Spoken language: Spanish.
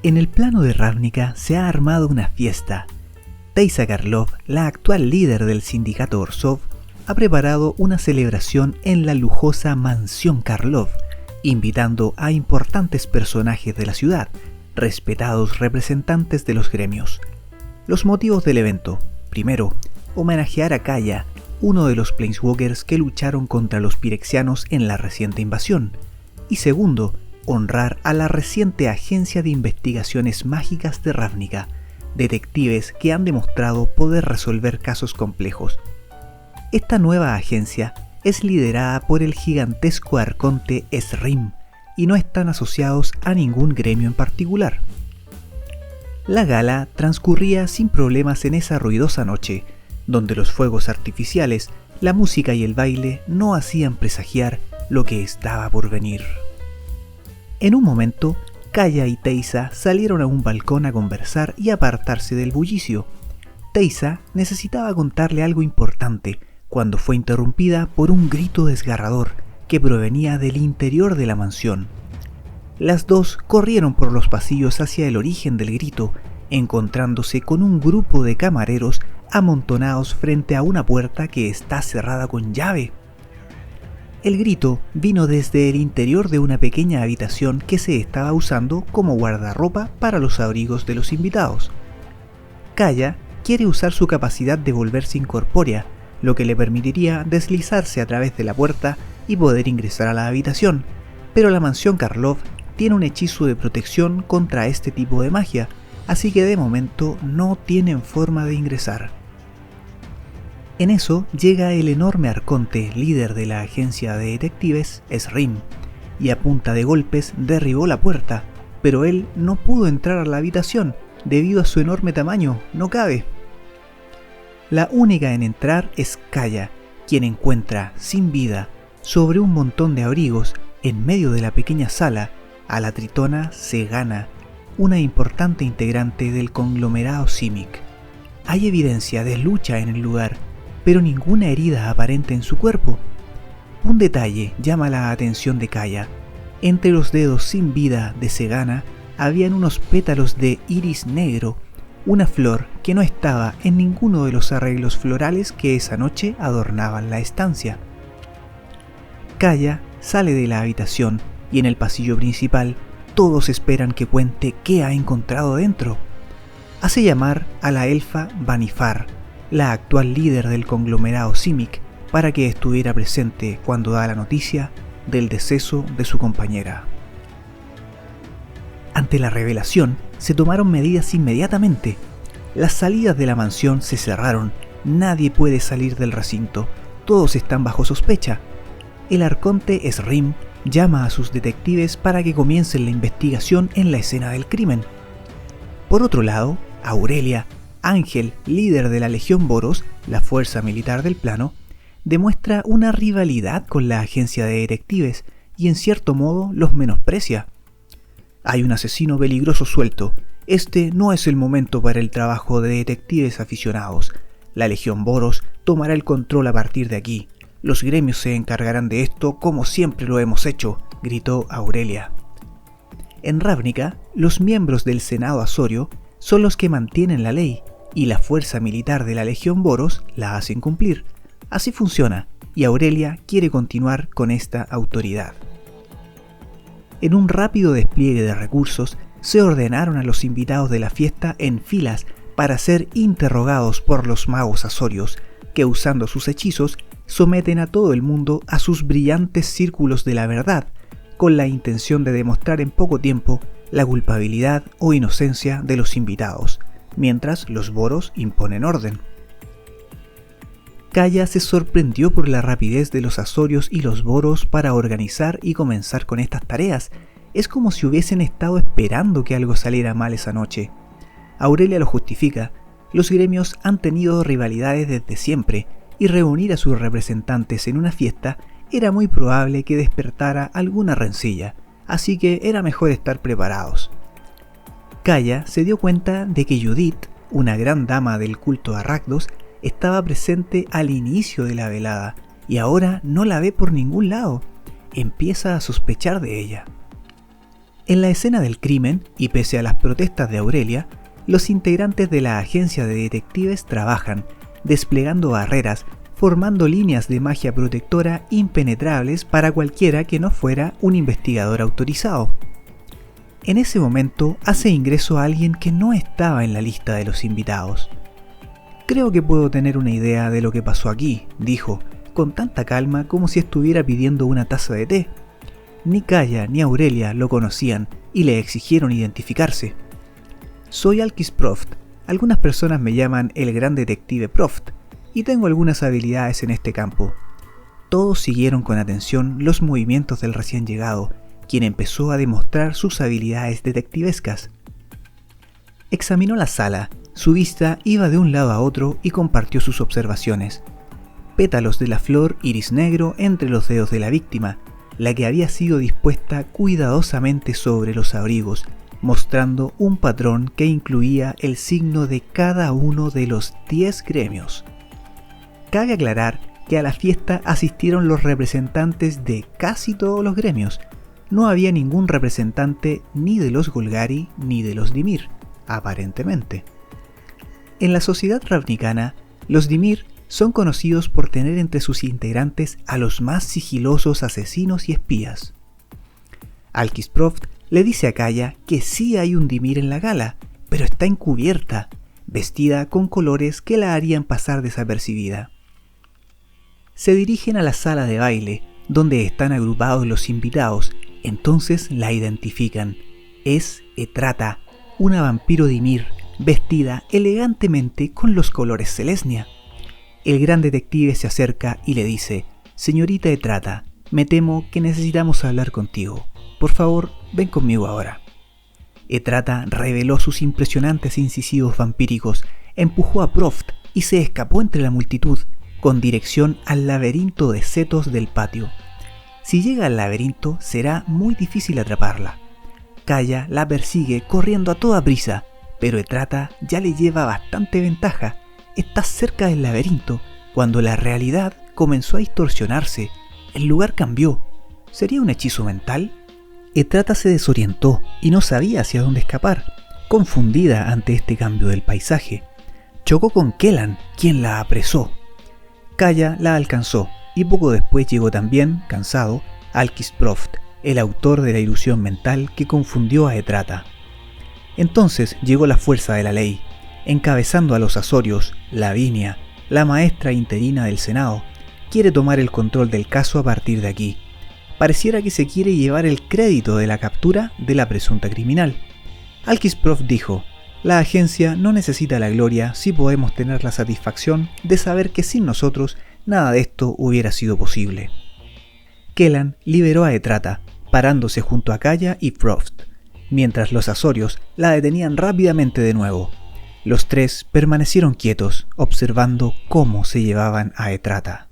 En el plano de Ravnica se ha armado una fiesta. Teysa Karlov, la actual líder del sindicato Orzhov, ha preparado una celebración en la lujosa mansión Karlov, invitando a importantes personajes de la ciudad, respetados representantes de los gremios. Los motivos del evento: primero, homenajear a Kaya, uno de los Planeswalkers que lucharon contra los Pirexianos en la reciente invasión, y segundo, honrar a la reciente Agencia de Investigaciones Mágicas de Ravnica, detectives que han demostrado poder resolver casos complejos. Esta nueva agencia es liderada por el gigantesco arconte Esrim y no están asociados a ningún gremio en particular. La gala transcurría sin problemas en esa ruidosa noche, donde los fuegos artificiales, la música y el baile no hacían presagiar lo que estaba por venir. En un momento, Kaya y Teysa salieron a un balcón a conversar y apartarse del bullicio. Teysa necesitaba contarle algo importante cuando fue interrumpida por un grito desgarrador que provenía del interior de la mansión. Las dos corrieron por los pasillos hacia el origen del grito, encontrándose con un grupo de camareros amontonados frente a una puerta que está cerrada con llave. El grito vino desde el interior de una pequeña habitación que se estaba usando como guardarropa para los abrigos de los invitados. Kaya quiere usar su capacidad de volverse incorpórea, lo que le permitiría deslizarse a través de la puerta y poder ingresar a la habitación, pero la mansión Karlov tiene un hechizo de protección contra este tipo de magia, así que de momento no tienen forma de ingresar. En eso llega el enorme arconte líder de la agencia de detectives, Esrim, y a punta de golpes derribó la puerta, pero él no pudo entrar a la habitación debido a su enorme tamaño, no cabe. La única en entrar es Kaya, quien encuentra, sin vida, sobre un montón de abrigos, en medio de la pequeña sala, a la tritona Zegana, una importante integrante del conglomerado Simic. Hay evidencia de lucha en el lugar, pero ninguna herida aparente en su cuerpo. Un detalle llama la atención de Kaya. Entre los dedos sin vida de Zegana habían unos pétalos de iris negro, una flor que no estaba en ninguno de los arreglos florales que esa noche adornaban la estancia. Kaya sale de la habitación y en el pasillo principal todos esperan que cuente qué ha encontrado dentro. Hace llamar a la elfa Vanifar, la actual líder del conglomerado Simic, para que estuviera presente cuando da la noticia del deceso de su compañera. Ante la revelación, se tomaron medidas inmediatamente. Las salidas de la mansión se cerraron, nadie puede salir del recinto, todos están bajo sospecha. El arconte Esrim llama a sus detectives para que comiencen la investigación en la escena del crimen. Por otro lado, Aurelia, Ángel, líder de la Legión Boros, la fuerza militar del plano, demuestra una rivalidad con la agencia de detectives y en cierto modo los menosprecia. Hay un asesino peligroso suelto. Este no es el momento para el trabajo de detectives aficionados. La Legión Boros tomará el control a partir de aquí. Los gremios se encargarán de esto como siempre lo hemos hecho, gritó Aurelia. En Ravnica, los miembros del Senado Azorio son los que mantienen la ley y la fuerza militar de la Legión Boros la hacen cumplir. Así funciona, y Aurelia quiere continuar con esta autoridad. En un rápido despliegue de recursos, se ordenaron a los invitados de la fiesta en filas para ser interrogados por los magos azorios, que usando sus hechizos someten a todo el mundo a sus brillantes círculos de la verdad, con la intención de demostrar en poco tiempo la culpabilidad o inocencia de los invitados, mientras los boros imponen orden. Kaya se sorprendió por la rapidez de los azorios y los boros para organizar y comenzar con estas tareas. Es como si hubiesen estado esperando que algo saliera mal esa noche. Aurelia lo justifica. Los gremios han tenido rivalidades desde siempre, y reunir a sus representantes en una fiesta era muy probable que despertara alguna rencilla, así que era mejor estar preparados. Kaya se dio cuenta de que Judith, una gran dama del culto a Rakdos, estaba presente al inicio de la velada, y ahora no la ve por ningún lado. Empieza a sospechar de ella. En la escena del crimen, y pese a las protestas de Aurelia, los integrantes de la agencia de detectives trabajan, desplegando barreras, formando líneas de magia protectora impenetrables para cualquiera que no fuera un investigador autorizado. En ese momento hace ingreso a alguien que no estaba en la lista de los invitados. «Creo que puedo tener una idea de lo que pasó aquí», dijo, con tanta calma como si estuviera pidiendo una taza de té. Ni Kaya ni Aurelia lo conocían y le exigieron identificarse. «Soy Alquist Proft. Algunas personas me llaman el gran detective Proft, y tengo algunas habilidades en este campo». Todos siguieron con atención los movimientos del recién llegado, quien empezó a demostrar sus habilidades detectivescas. Examinó la sala, su vista iba de un lado a otro y compartió sus observaciones. Pétalos de la flor iris negro entre los dedos de la víctima, la que había sido dispuesta cuidadosamente sobre los abrigos, mostrando un patrón que incluía el signo de cada uno de los 10 gremios. Cabe aclarar que a la fiesta asistieron los representantes de casi todos los gremios. No había ningún representante ni de los Golgari ni de los Dimir, aparentemente. En la sociedad ravnicana, los Dimir son conocidos por tener entre sus integrantes a los más sigilosos asesinos y espías. Alquist Proft le dice a Kaya que sí hay un Dimir en la gala, pero está encubierta, vestida con colores que la harían pasar desapercibida. Se dirigen a la sala de baile, donde están agrupados los invitados. Entonces la identifican. Es Etrata, una vampiro Dimir, vestida elegantemente con los colores Selesnya. El gran detective se acerca y le dice: «Señorita Etrata, me temo que necesitamos hablar contigo. Por favor, ven conmigo ahora». Etrata reveló sus impresionantes incisivos vampíricos, empujó a Proft y se escapó entre la multitud, con dirección al laberinto de setos del patio. Si llega al laberinto, será muy difícil atraparla. Kaya la persigue corriendo a toda prisa, pero Etrata ya le lleva bastante ventaja. Está cerca del laberinto cuando la realidad comenzó a distorsionarse. El lugar cambió. ¿Sería un hechizo mental? Etrata se desorientó y no sabía hacia dónde escapar, confundida ante este cambio del paisaje. Chocó con Kellan, quien la apresó. Kaya la alcanzó y poco después llegó también, cansado, Alquist Proft, el autor de la ilusión mental que confundió a Etrata. Entonces llegó la fuerza de la ley, encabezando a los Azorios. Lavinia, la maestra interina del Senado, quiere tomar el control del caso a partir de aquí. Pareciera que se quiere llevar el crédito de la captura de la presunta criminal. Alquist Proft dijo: «La agencia no necesita la gloria si podemos tener la satisfacción de saber que sin nosotros nada de esto hubiera sido posible». Kellan liberó a Etrata, parándose junto a Kaya y Proft, mientras los Azorios la detenían rápidamente de nuevo. Los tres permanecieron quietos, observando cómo se llevaban a Etrata.